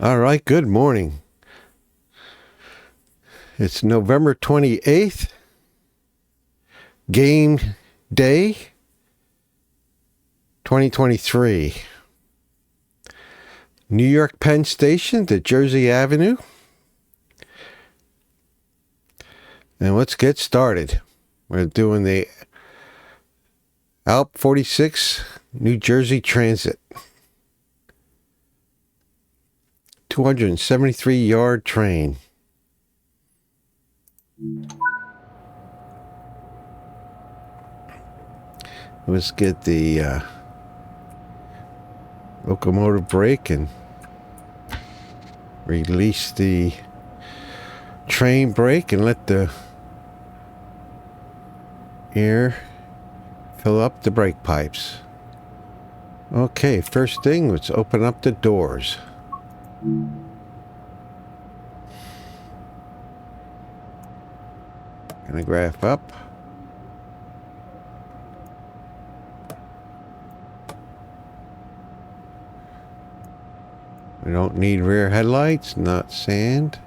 All right, good morning. It's November 28th, game day 2023. New York Penn Station to Jersey Avenue. And let's get started. We're doing the ALP-46 New Jersey Transit. 273-yard train. Let's get the locomotive brake and release the train brake and let the air fill up the brake pipes. Okay, first thing, let's open up the doors. Gonna graph up. We don't need rear headlights, not sand.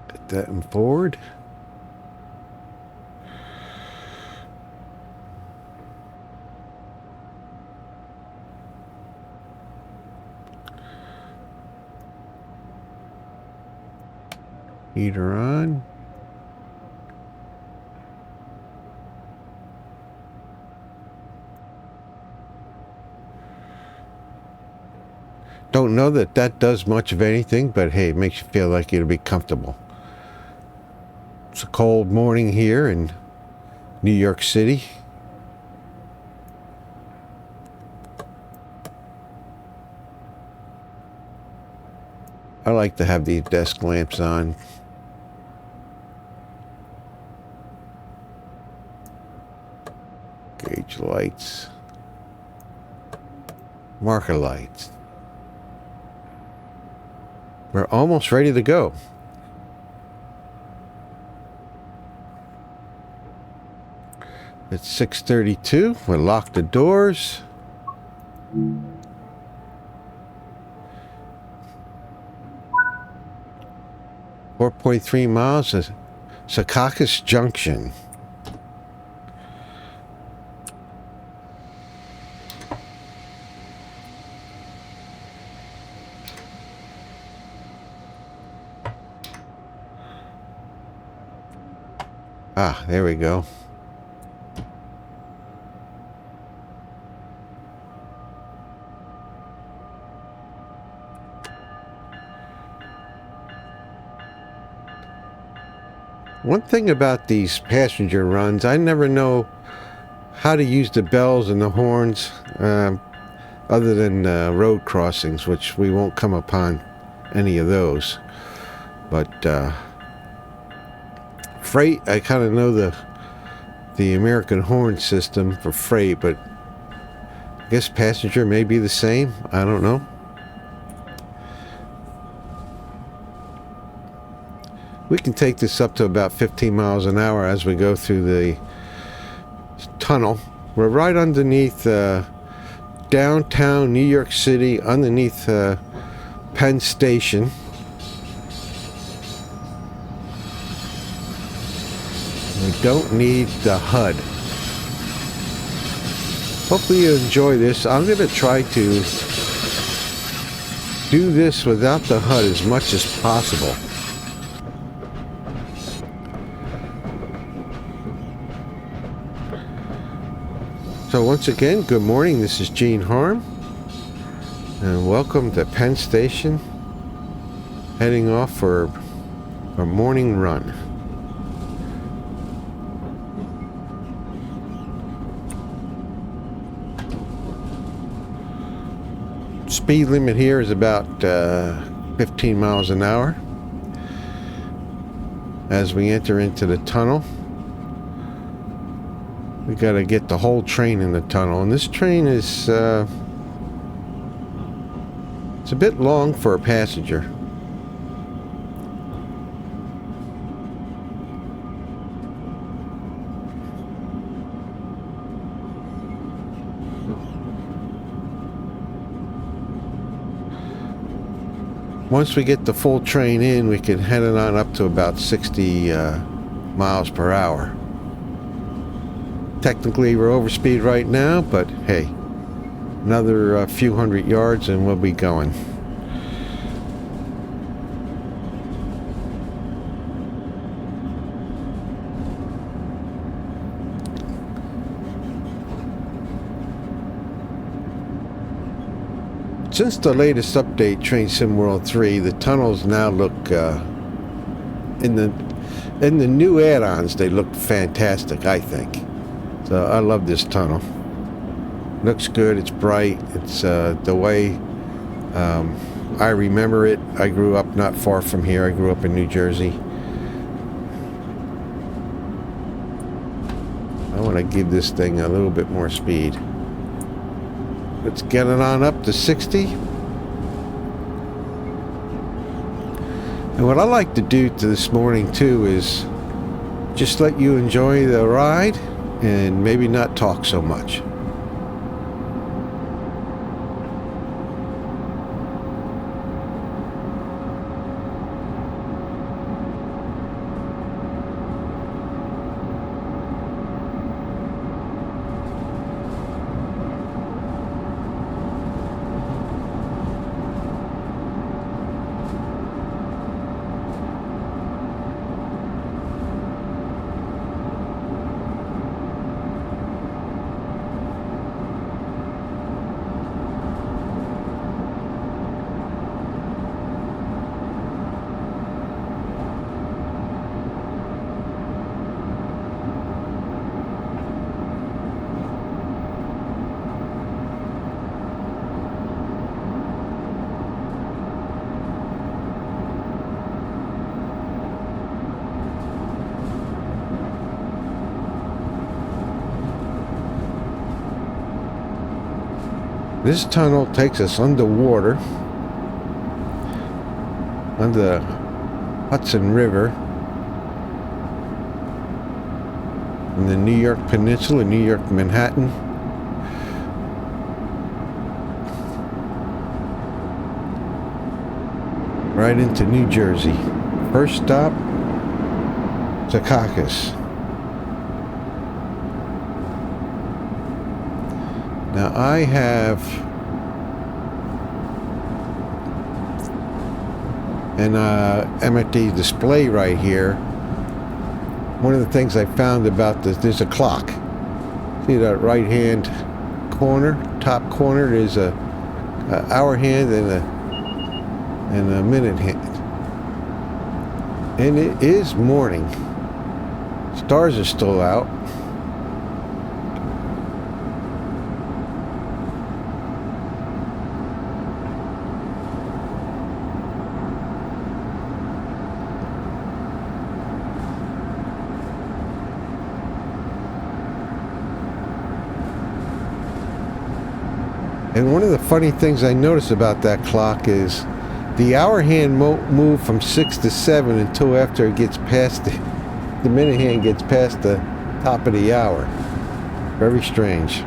Put that in forward. Heater on. Don't know that does much of anything, but hey, it makes you feel like you'll be comfortable. It's a cold morning here in New York City. I like to have these desk lamps on. Gauge lights. Marker lights. We're almost ready to go. It's 6:32. We'll lock the doors. .3 miles to Secaucus Junction. Ah, there we go. One thing about these passenger runs, I never know how to use the bells and the horns other than road crossings, which we won't come upon any of those. But freight, I kind of know the American horn system for freight, but I guess passenger may be the same. I don't know. We can take this up to about 15 miles an hour as we go through the tunnel. We're right underneath downtown New York City, underneath Penn Station. We don't need the HUD. Hopefully you enjoy this. I'm going to try to do this without the HUD as much as possible. So once again, good morning. This is Gene Harm, and welcome to Penn Station. Heading off for a morning run. Speed limit here is about 15 miles an hour. As we enter into the tunnel, we got to get the whole train in the tunnel, and this train is it's a bit long for a passenger. once we get the full train in, we can head it on up to about 60 miles per hour. Technically, we're over speed right now, but hey, another few hundred yards and we'll be going. Since the latest update, Train Sim World 3, the tunnels now look, in the new add-ons, they look fantastic, I think. So I love this tunnel. Looks good, it's bright, it's the way I remember it. I grew up not far from here, I grew up in New Jersey. I want to give this thing a little bit more speed. Let's get it on up to 60. And what I like to do this morning too is just let you enjoy the ride and maybe not talk so much. This tunnel takes us underwater, under the Hudson River, in the New York Peninsula, New York, Manhattan. Right into New Jersey. First stop, Secaucus. Now I have an MFD display right here. One of the things I found about this, there's a clock. See that right hand corner, top corner, there's a hour hand and a minute hand. And it is morning. Stars are still out. And one of the funny things I notice about that clock is the hour hand won't move from 6 to 7 until after it gets past the minute hand gets past the top of the hour. Very strange.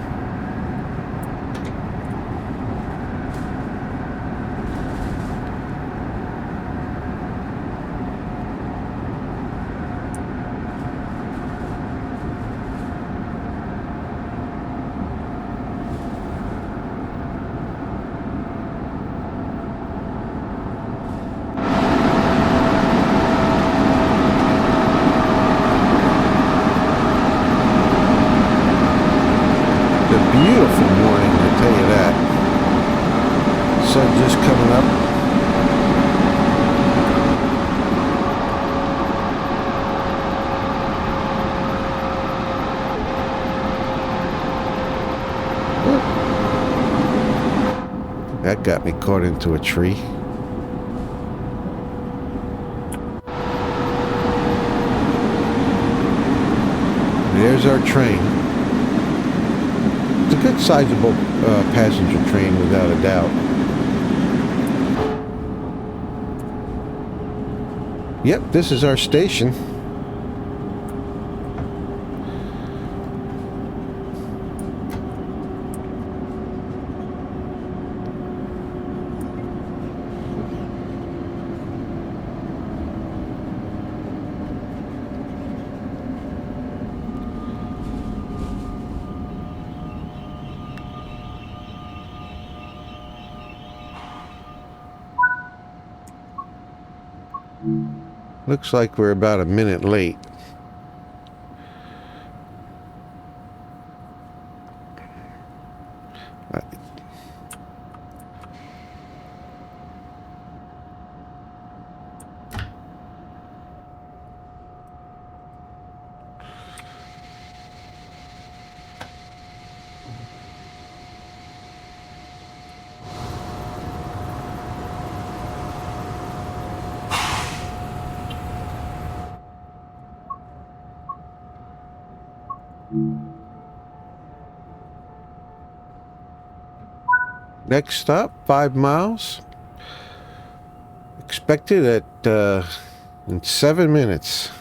Beautiful morning, I tell you that. Sun just coming up. That got me caught into a tree. There's our train. It's a good sizable passenger train without a doubt. Yep, this is our station. Looks like we're about a minute late. Next stop, 5 miles. Expected at in 7 minutes.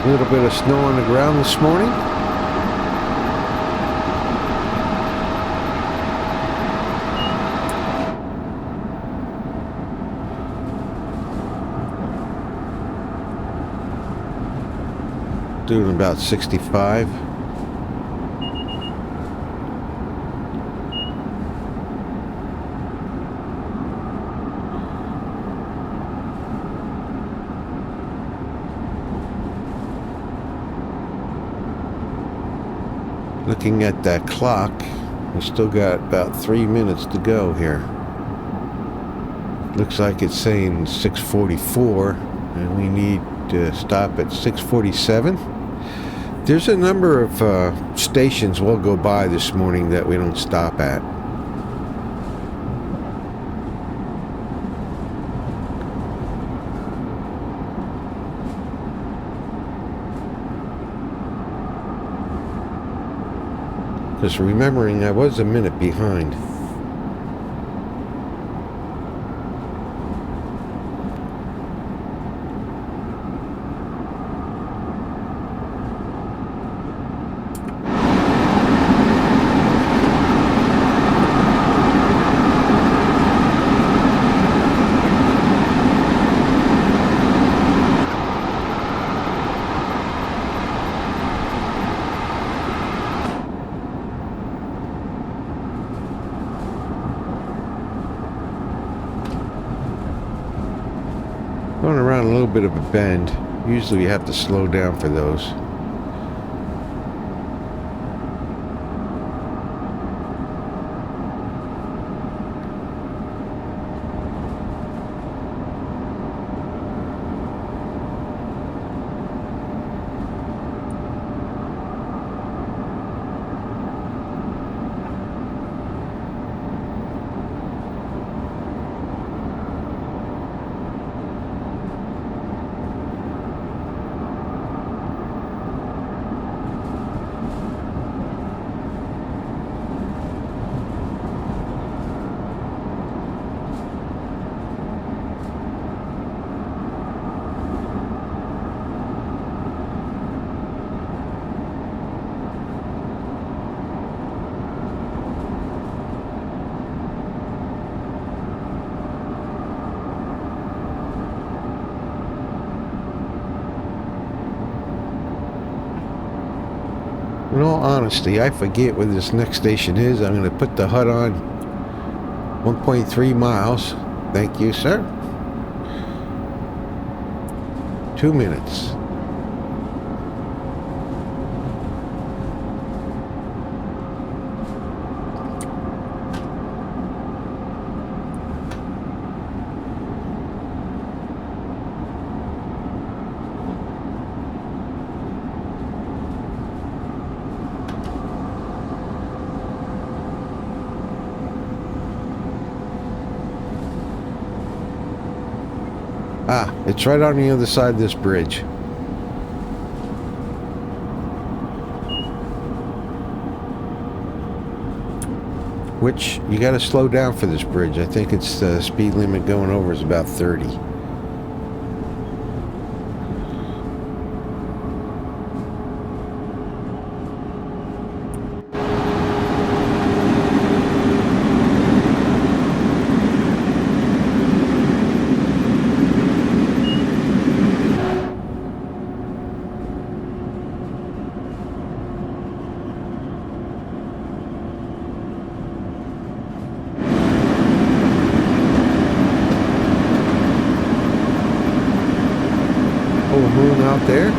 A little bit of snow on the ground this morning. Doing about 65. Looking at that clock, we still got about 3 minutes to go here. Looks like it's saying 6:44, and we need to stop at 6:47. There's a number of stations we'll go by this morning that we don't stop at. Just remembering I was a minute behind. Going around a little bit of a bend. Usually you have to slow down for those. all honesty, I forget where this next station is. I'm going to put the HUD on 1.3 miles. Thank you, sir. 2 minutes. Ah, it's right on the other side of this bridge. Which, you gotta slow down for this bridge. I think it's the speed limit going over is about 30. Moon out there,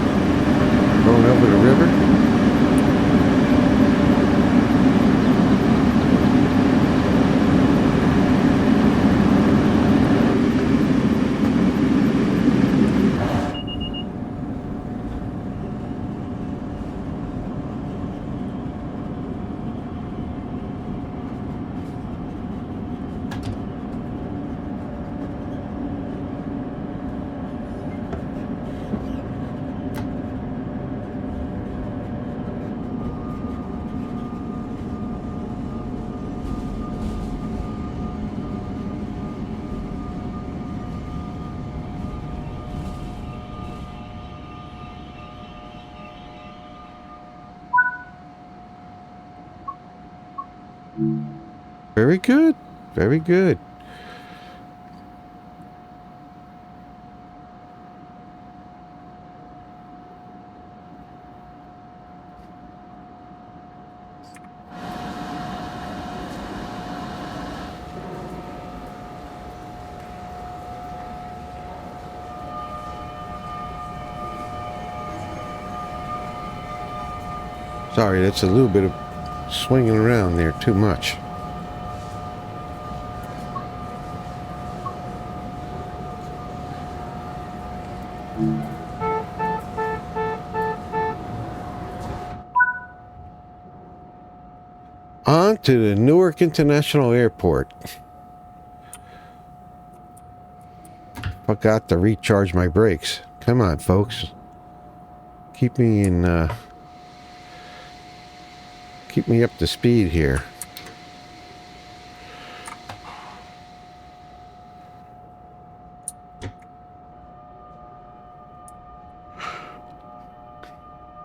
going over the river. Very good. Very good. Sorry, that's a little bit of swinging around there too much. On to the Newark International Airport. Forgot to recharge my brakes. Come on, folks. Keep me up to speed here.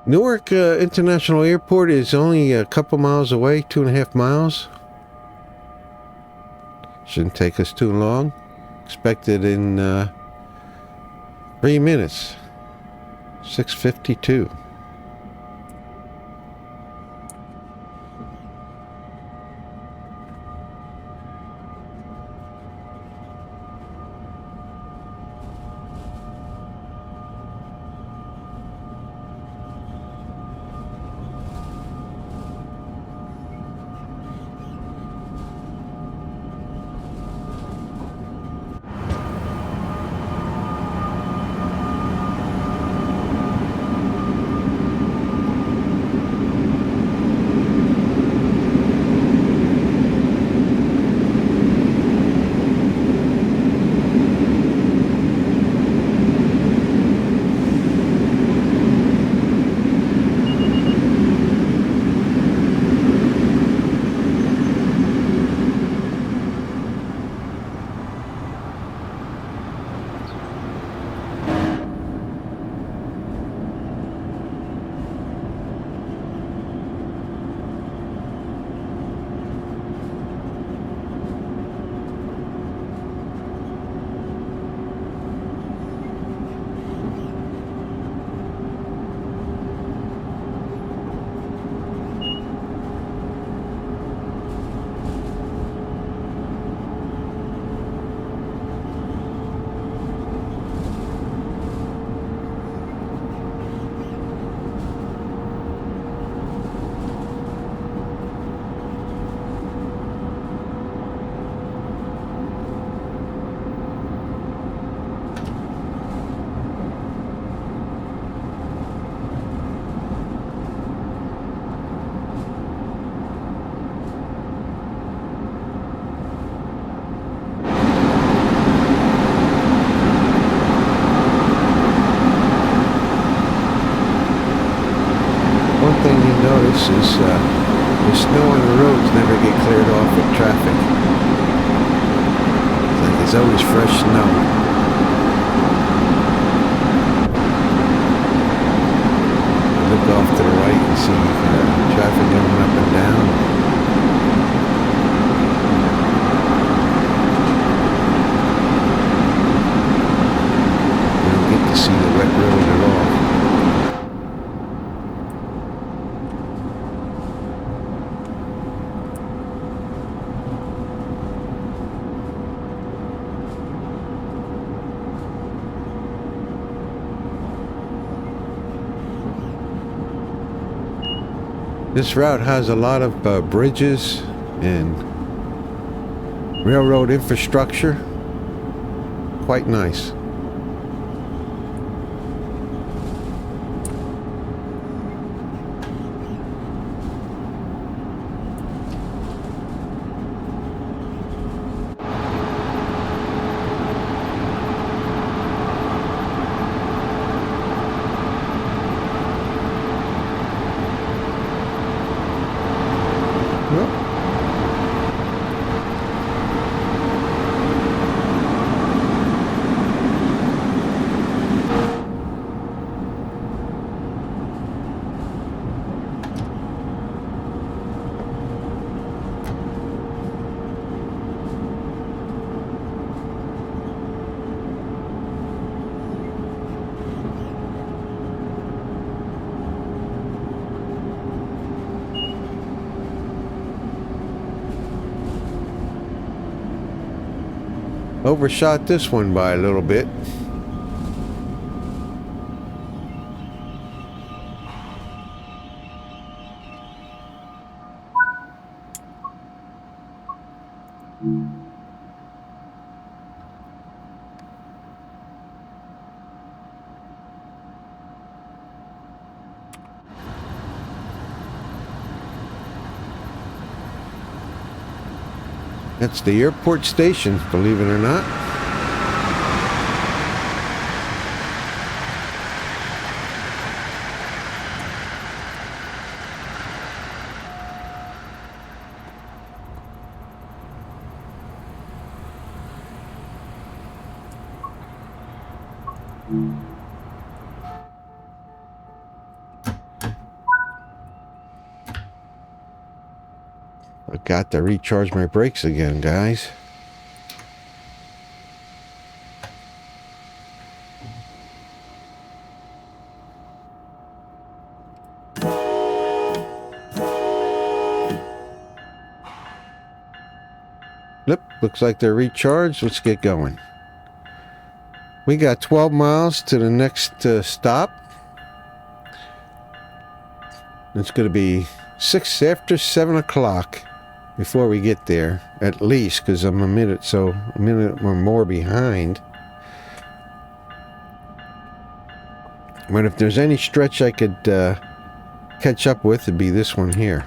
Newark International Airport is only a couple miles away, 2.5 miles. Shouldn't take us too long. Expected in 3 minutes. 6:52. There's always fresh snow. Look off to the right and see traffic going up and down. You don't get to see the wet road at all. This route has a lot of bridges and railroad infrastructure. Quite nice. Overshot this one by a little bit. That's the airport station, believe it or not. I got to recharge my brakes again, guys. Yep, looks like they're recharged. Let's get going. We got 12 miles to the next stop. It's going to be 6 after 7 o'clock before we get there, at least, because I'm a minute or more behind. But if there's any stretch I could catch up with, it'd be this one here.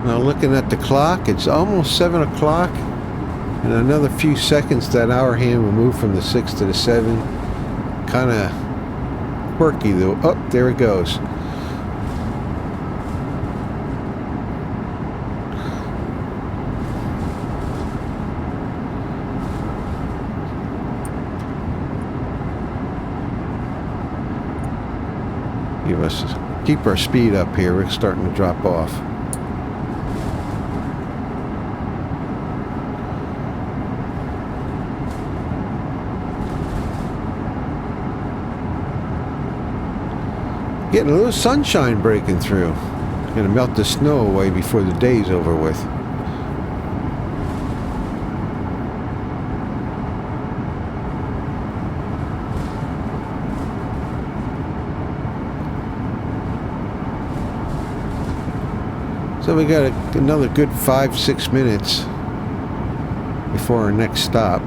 Now looking at the clock, it's almost 7 o'clock. In another few seconds, that hour hand will move from the 6 to the 7. Kind of quirky though. Oh, there it goes. You must keep our speed up here. We're starting to drop off. Getting a little sunshine breaking through. Gonna melt the snow away before the day's over with. So we got another good 5-6 minutes before our next stop.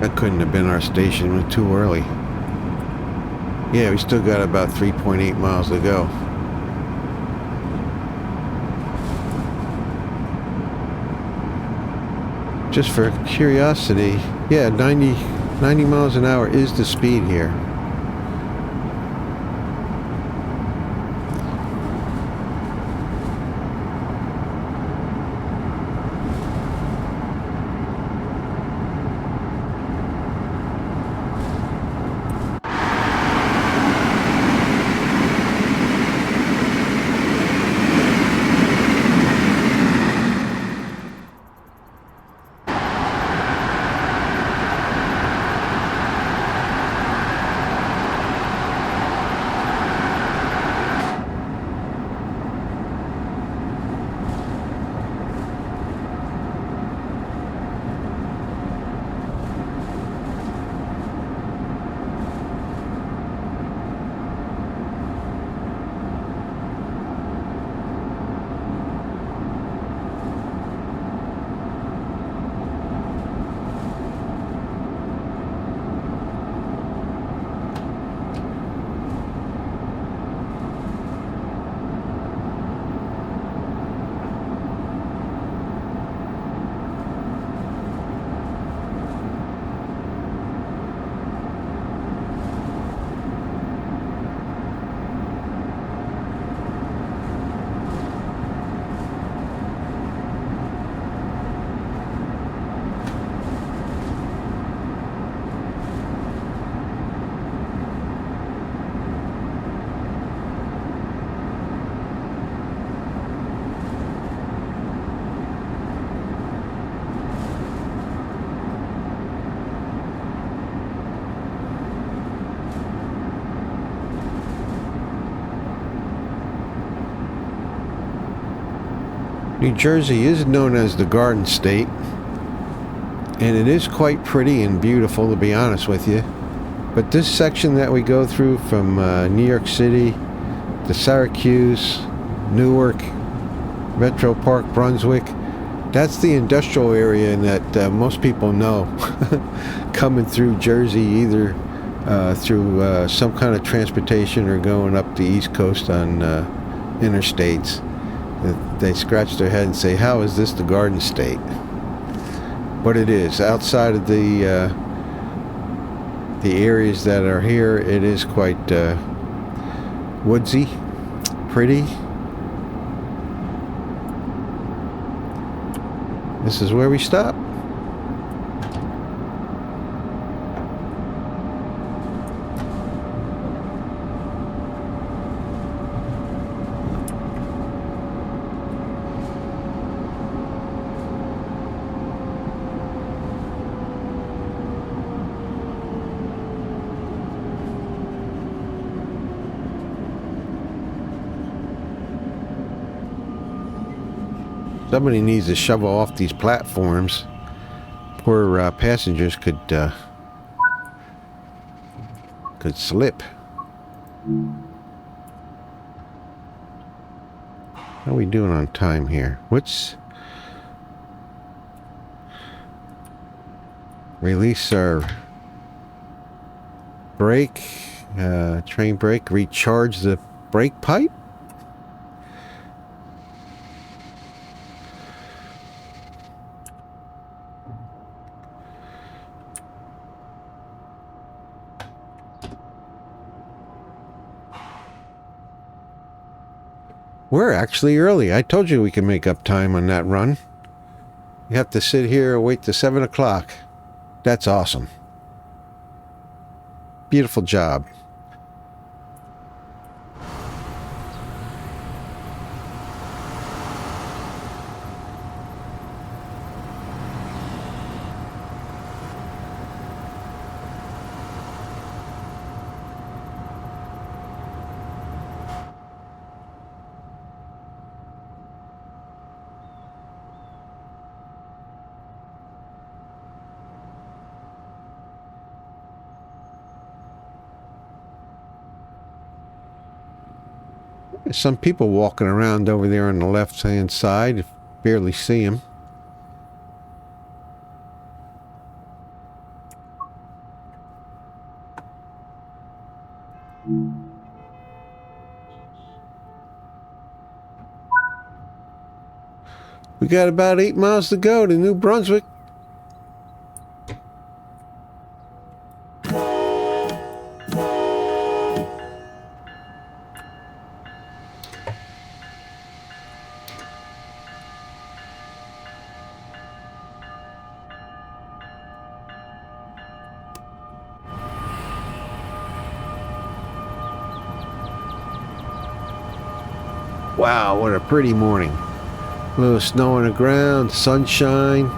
That couldn't have been our station. It was too early. Yeah, we still got about 3.8 miles to go. Just for curiosity, yeah, 90 miles an hour is the speed here. New Jersey is known as the Garden State, and it is quite pretty and beautiful, to be honest with you. But this section that we go through from New York City to Syracuse, Newark, Metro Park, Brunswick, that's the industrial area that most people know coming through Jersey, either through some kind of transportation or going up the East Coast on interstates. They scratch their head and say, how is this the Garden State? But it is. Outside of the areas that are here, it is quite woodsy, pretty. This is where we stop. Somebody needs to shovel off these platforms. Poor passengers could slip. How are we doing on time here? What's... Release our brake, train brake, recharge the brake pipe? We're actually early. I told you we can make up time on that run. You have to sit here and wait till 7 o'clock. That's awesome. Beautiful job. There's some people walking around over there on the left-hand side. You barely see them. We got about 8 miles to go to New Brunswick. Wow, what a pretty morning. A little snow on the ground, sunshine,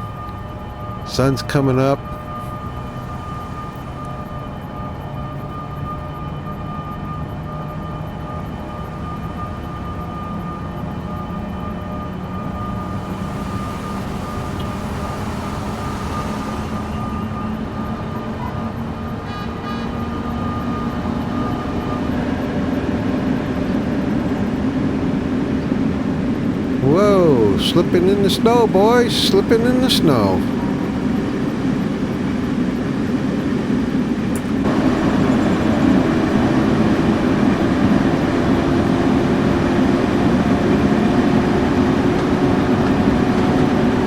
sun's coming up. Whoa, slipping in the snow, boys, slipping in the snow.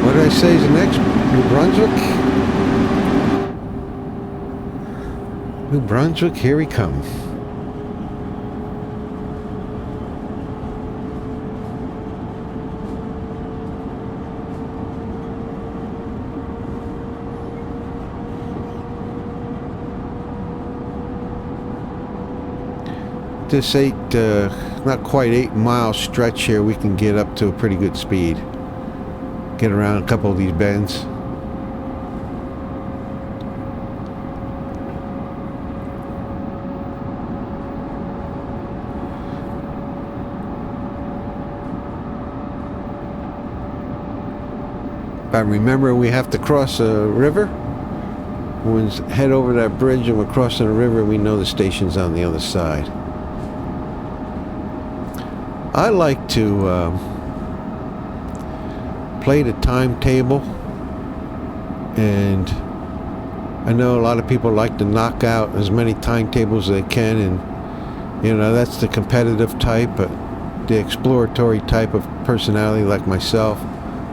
What did I say is the next? New Brunswick? New Brunswick, here we come. This not quite 8 mile stretch here, we can get up to a pretty good speed. Get around a couple of these bends. But remember, we have to cross a river. When we head over that bridge and we're crossing a river, we know the station's on the other side. I like to play the timetable, and I know a lot of people like to knock out as many timetables as they can, and you know, that's the competitive type, but the exploratory type of personality like myself,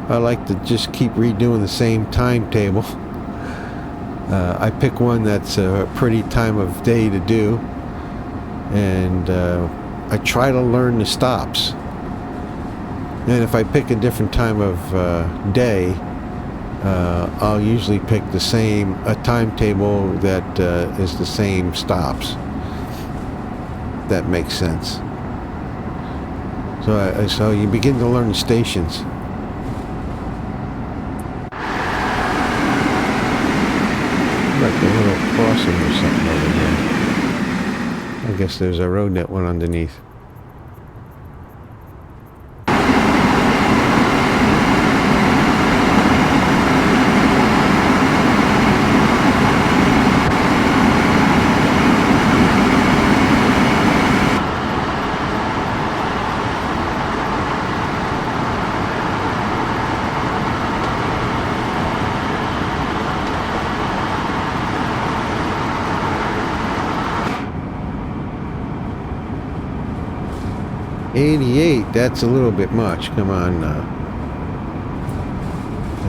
I like to just keep redoing the same timetable. I pick one that's a pretty time of day to do, and I try to learn the stops. And if I pick a different time of day, I'll usually pick a timetable that is the same stops. That makes sense. So you begin to learn the stations. Like a little crossing or something over there. I guess there's a road that went underneath. $88, that's a little bit much. Come on. I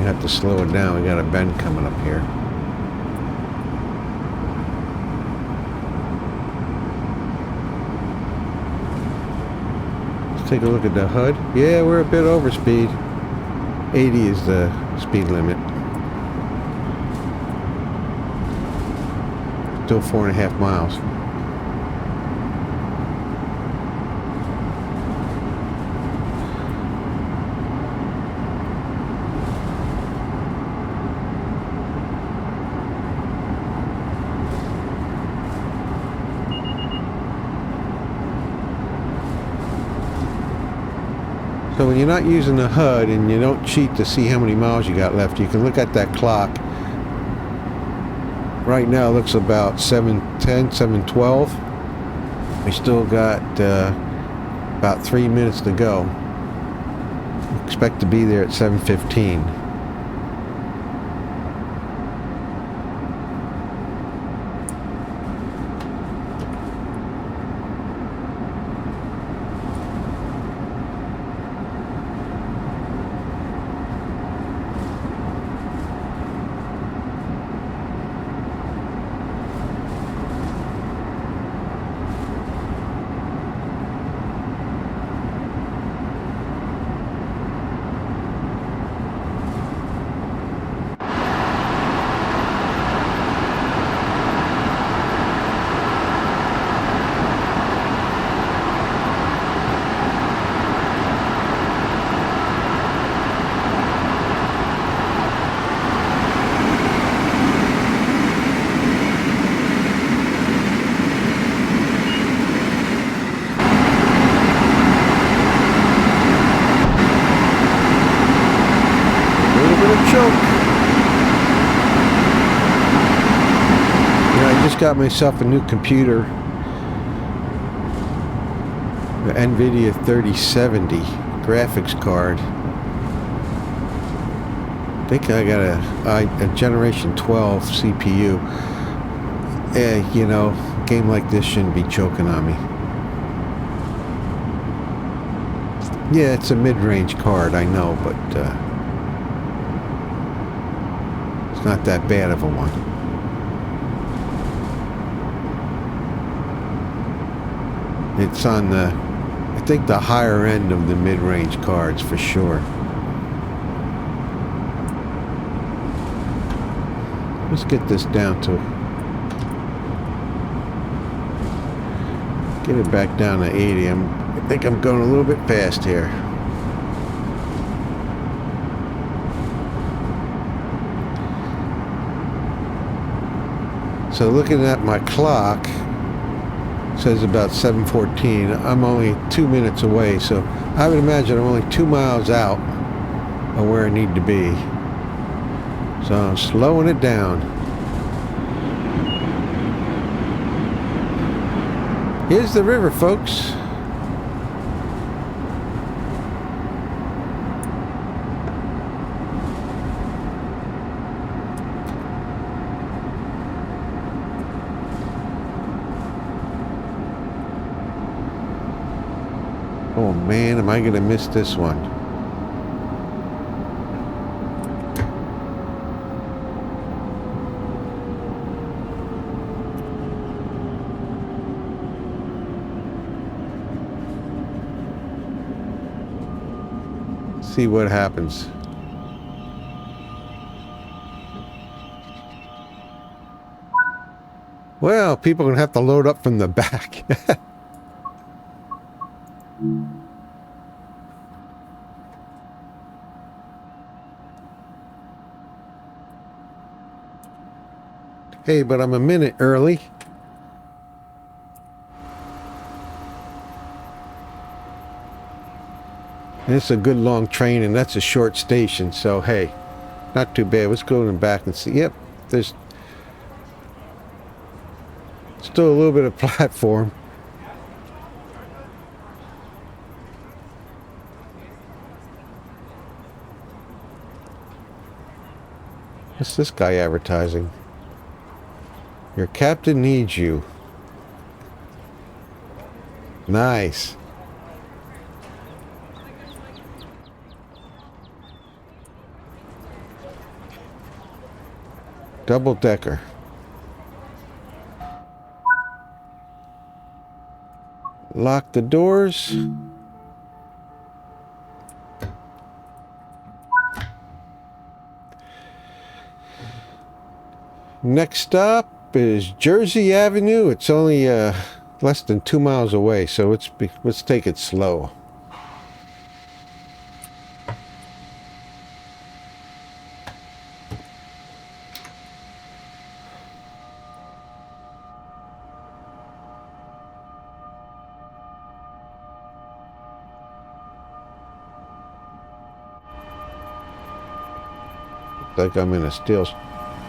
have to slow it down. We got a bend coming up here. Let's take a look at the HUD. Yeah, we're a bit over speed. 80 is the speed limit. Still 4.5 miles. So when you're not using the HUD and you don't cheat to see how many miles you got left, you can look at that clock. Right now it looks about 7:10, 7:12. We still got about 3 minutes to go. Expect to be there at 7:15. Got myself a new computer, the NVIDIA 3070 graphics card. I think I got a generation 12 CPU. You know, a game like this shouldn't be choking on me. Yeah, it's a mid-range card, I know, but it's not that bad of a one. It's on the, I think, the higher end of the mid-range cards for sure. Let's get this down to, get it back down to 80. I think I'm going a little bit fast here. So looking at my clock, says about 7:14. I'm only 2 minutes away, so I would imagine I'm only 2 miles out of where I need to be. So I'm slowing it down. Here's the river, folks. Oh man, am I gonna miss this one? See what happens. Well, people are gonna have to load up from the back. Hey, but I'm a minute early. And it's a good long train, and that's a short station, so hey, not too bad. Let's go in the back and see. Yep, there's still a little bit of platform. What's this guy advertising? Your captain needs you. Nice. Double decker. Lock the doors. Next stop is Jersey Avenue. It's only less than 2 miles away, so let's take it slow. Like I'm in a steel.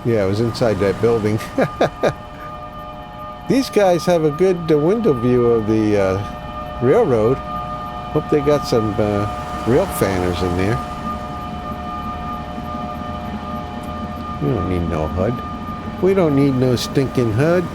Yeah, I was inside that building. These guys have a good window view of the railroad. Hope they got some rail fanners in there. We don't need no HUD. We don't need no stinking HUD.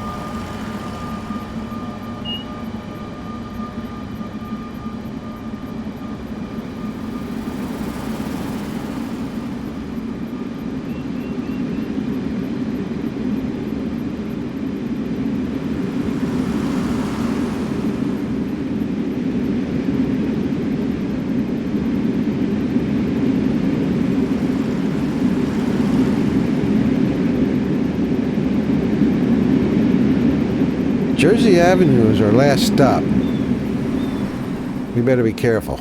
Jersey Avenue is our last stop. We better be careful.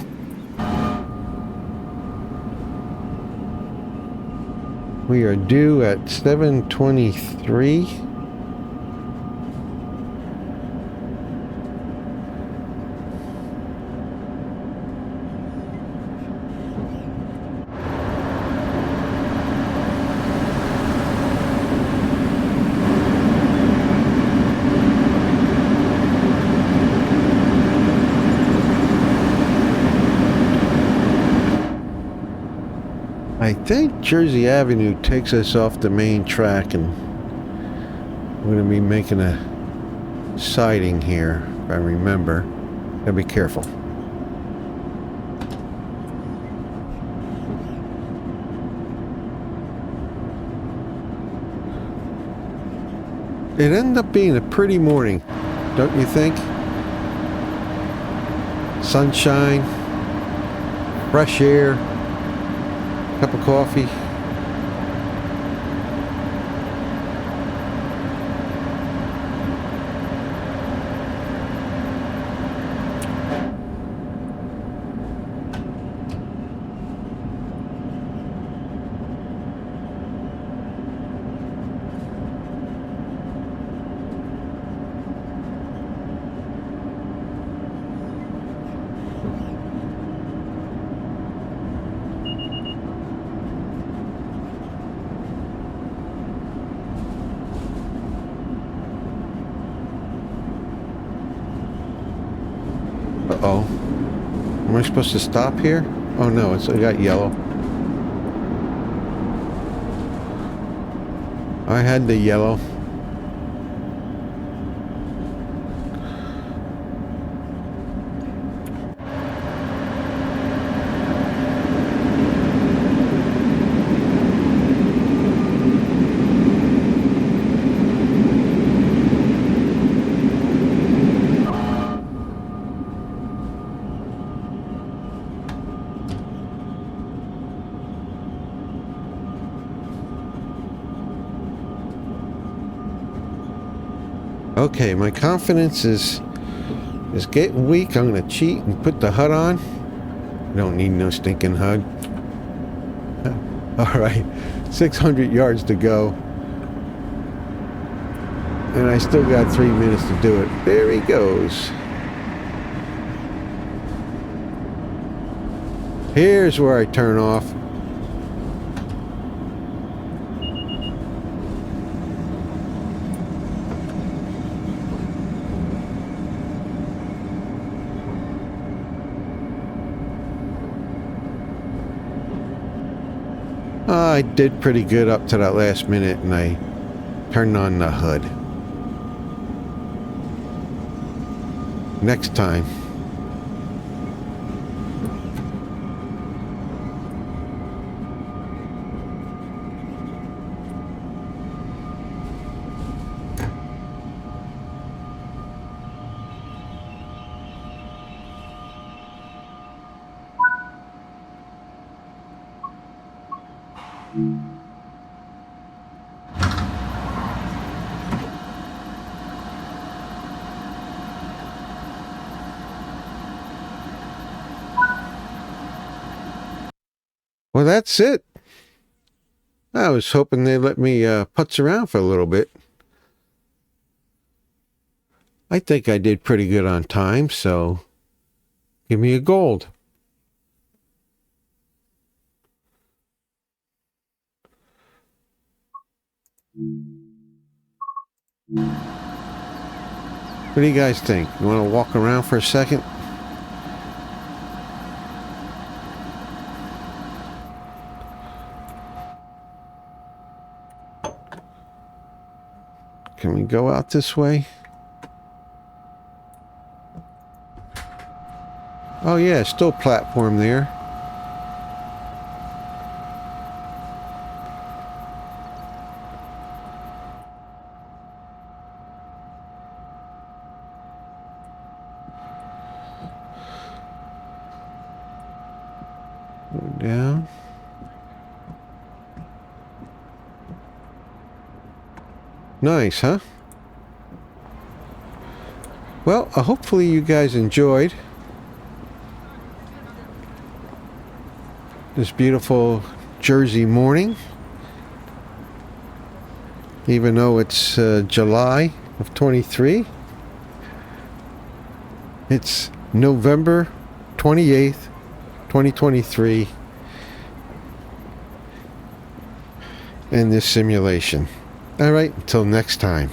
We are due at 7:23. I think Jersey Avenue takes us off the main track, and we're going to be making a siding here, if I remember. Gotta be careful. It ended up being a pretty morning, don't you think? Sunshine, fresh air, cup of coffee. Uh-oh. Am I supposed to stop here? Oh no, I got yellow. I had the yellow. Okay, my confidence is getting weak. I'm gonna cheat and put the HUD on. Don't need no stinking HUD. All right, 600 yards to go, and I still got 3 minutes to do it. There he goes. Here's where I turn off. I did pretty good up to that last minute, and I turned on the hood. Next time. Well, that's it. I was hoping they'd let me putz around for a little bit. I think I did pretty good on time, so give me a gold. What do you guys think? You want to walk around for a second? Can we go out this way? Oh yeah, still platform there. Go down. Nice, huh? Well, hopefully you guys enjoyed this beautiful Jersey morning. Even though it's July of 23, it's November 28th, 2023 in this simulation. All right, until next time.